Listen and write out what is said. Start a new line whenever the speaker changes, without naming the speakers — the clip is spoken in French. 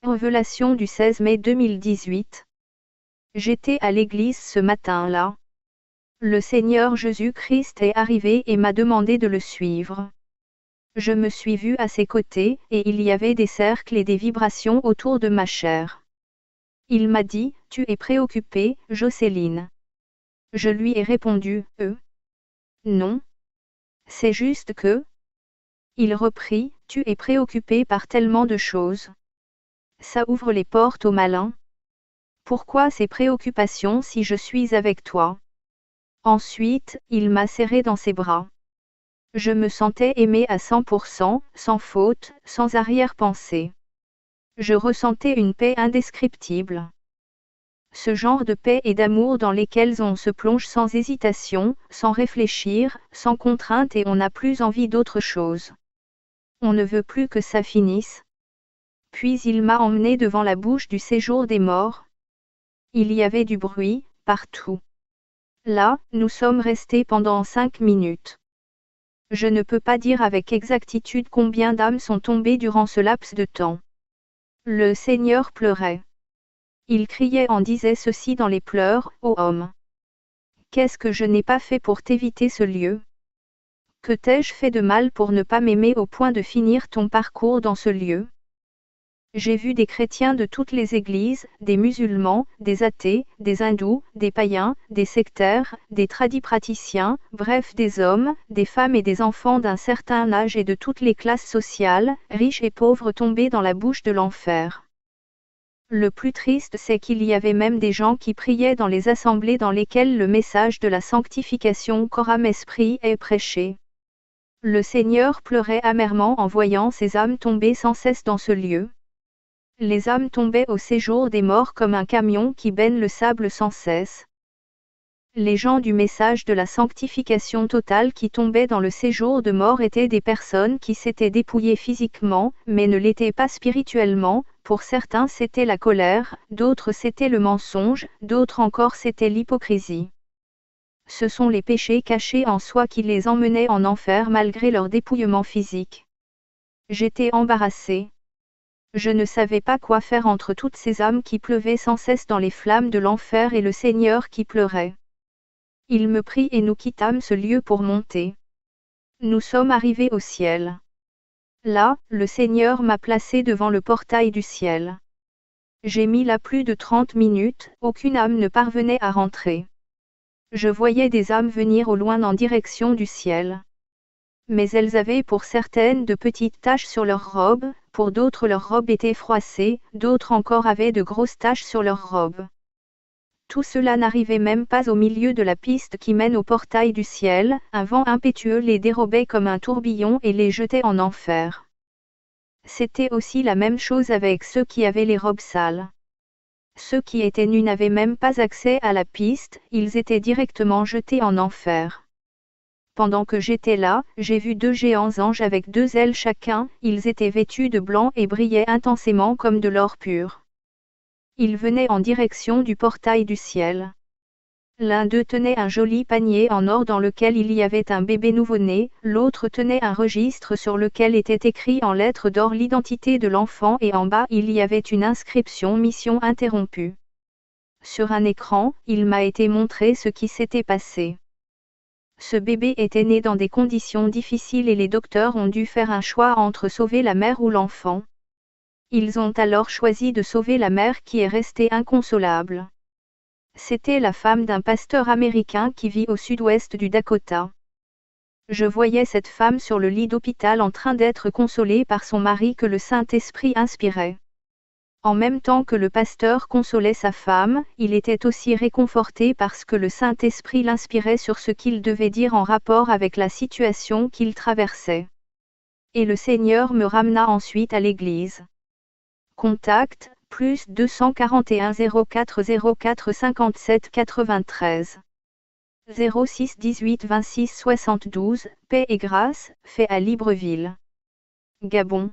Révélation du 16 mai 2018. J'étais à l'église ce matin-là. Le Seigneur Jésus-Christ est arrivé et m'a demandé de le suivre. Je me suis vue à ses côtés, et il y avait des cercles et des vibrations autour de ma chair. Il m'a dit, « Tu es préoccupée, Jocelyne. » Je lui ai répondu, « Non. C'est juste que... » Il reprit, « Tu es préoccupée par tellement de choses. Ça ouvre les portes au malin. Pourquoi ces préoccupations si je suis avec toi ?» Ensuite, il m'a serré dans ses bras. Je me sentais aimée à 100%, sans faute, sans arrière-pensée. Je ressentais une paix indescriptible. Ce genre de paix et d'amour dans lesquels on se plonge sans hésitation, sans réfléchir, sans contrainte et on n'a plus envie d'autre chose. On ne veut plus que ça finisse. Puis il m'a emmené devant la bouche du séjour des morts. Il y avait du bruit, partout. Là, nous sommes restés pendant 5 minutes. Je ne peux pas dire avec exactitude combien d'âmes sont tombées durant ce laps de temps. Le Seigneur pleurait. Il criait en disait ceci dans les pleurs, ô homme. Qu'est-ce que je n'ai pas fait pour t'éviter ce lieu? Que t'ai-je fait de mal pour ne pas m'aimer au point de finir ton parcours dans ce lieu? J'ai vu des chrétiens de toutes les églises, des musulmans, des athées, des hindous, des païens, des sectaires, des tradipraticiens, bref des hommes, des femmes et des enfants d'un certain âge et de toutes les classes sociales, riches et pauvres tombés dans la bouche de l'enfer. Le plus triste c'est qu'il y avait même des gens qui priaient dans les assemblées dans lesquelles le message de la sanctification Coram Esprit est prêché. Le Seigneur pleurait amèrement en voyant ces âmes tomber sans cesse dans ce lieu. Les âmes tombaient au séjour des morts comme un camion qui baigne le sable sans cesse. Les gens du message de la sanctification totale qui tombaient dans le séjour de mort étaient des personnes qui s'étaient dépouillées physiquement, mais ne l'étaient pas spirituellement. Pour certains c'était la colère, d'autres c'était le mensonge, d'autres encore c'était l'hypocrisie. Ce sont les péchés cachés en soi qui les emmenaient en enfer malgré leur dépouillement physique. J'étais embarrassée. Je ne savais pas quoi faire entre toutes ces âmes qui pleuvaient sans cesse dans les flammes de l'enfer et le Seigneur qui pleurait. Il me prit et nous quittâmes ce lieu pour monter. Nous sommes arrivés au ciel. Là, le Seigneur m'a placé devant le portail du ciel. J'ai mis là plus de 30 minutes, aucune âme ne parvenait à rentrer. Je voyais des âmes venir au loin en direction du ciel. Mais elles avaient pour certaines de petites taches sur leurs robes, pour d'autres leurs robes étaient froissées, d'autres encore avaient de grosses taches sur leurs robes. Tout cela n'arrivait même pas au milieu de la piste qui mène au portail du ciel, un vent impétueux les dérobait comme un tourbillon et les jetait en enfer. C'était aussi la même chose avec ceux qui avaient les robes sales. Ceux qui étaient nus n'avaient même pas accès à la piste, ils étaient directement jetés en enfer. Pendant que j'étais là, j'ai vu 2 géants anges avec 2 ailes chacun, ils étaient vêtus de blanc et brillaient intensément comme de l'or pur. Ils venaient en direction du portail du ciel. L'un d'eux tenait un joli panier en or dans lequel il y avait un bébé nouveau-né, l'autre tenait un registre sur lequel était écrit en lettres d'or l'identité de l'enfant et en bas il y avait une inscription Mission interrompue. Sur un écran, il m'a été montré ce qui s'était passé. Ce bébé était né dans des conditions difficiles et les docteurs ont dû faire un choix entre sauver la mère ou l'enfant. Ils ont alors choisi de sauver la mère qui est restée inconsolable. C'était la femme d'un pasteur américain qui vit au sud-ouest du Dakota. Je voyais cette femme sur le lit d'hôpital en train d'être consolée par son mari que le Saint-Esprit inspirait. En même temps que le pasteur consolait sa femme, il était aussi réconforté parce que le Saint-Esprit l'inspirait sur ce qu'il devait dire en rapport avec la situation qu'il traversait. Et le Seigneur me ramena ensuite à l'église. Contact, plus 241 04 04 57 93. 06 18 26 72, Paix et grâce, fait à Libreville. Gabon.